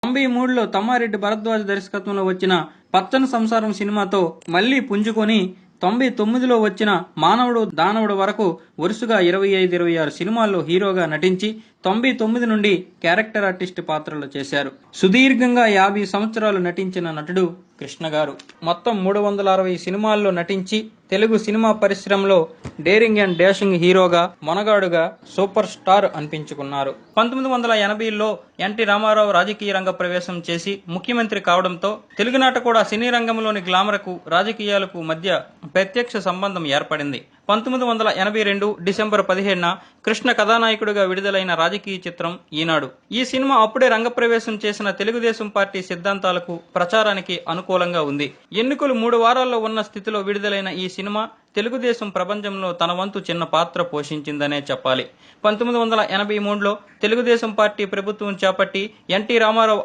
93లో తమ్మారెడ్డి భరద్వాజ్ దర్శకత్వంలో వచ్చిన పచ్చని సంసారం సినిమాతో మళ్లీ పుంజుకొని 99లో వచ్చిన మానవుడు దానవుడు వరకు వరుసగా 25-26 సినిమాల్లో హీరోగా నటించి 99 నుండి క్యారెక్టర్ ఆర్టిస్ట్ పాత్రలు చేశారు. సుదీర్ఘంగా 50 సంవత్సరాలు నటించిన నటుడు కృష్ణ గారు మొత్తం 360 సినిమాల్లో నటించి తెలుగు సినిమా పరిశ్రమలో డేరింగ్ అండ్ డాషింగ్ హీరోగా మొనగాడుగా సూపర్ స్టార్ అనిపించుకున్నారు. 1980లో ఎన్టీ రామారావు రాజకీయ రంగ ప్రవేశం చేసి ముఖ్యమంత్రి కావడంతో తెలుగునాట కూడా సినీ రంగంలోని గ్లామర్కు రాజకీయాలకు మధ్య ప్రత్యక్ష సంబంధం ఏర్పడింది. 1982 డిసెంబర్ 17న కృష్ణ కథానాయకుడిగా విడుదలైన రాజకీయ చిత్రం ఈనాడు. ఈ సినిమా అప్పుడే రంగప్రవేశం చేసిన తెలుగుదేశం పార్టీ సిద్ధాంతాలకు ప్రచారానికి అనుకూలంగా ఉంది. ఎన్నికలు 3 వారాల్లో ఉన్న స్థితిలో విడుదలైన ఈ సినిమా తెలుగుదేశం ప్రపంచంలో తన వంతు చిన్న పాత్ర పోషించిందనే చెప్పాలి. 1983లో తెలుగుదేశం పార్టీ ప్రభుత్వం చేపట్టి ఎన్టీ రామారావు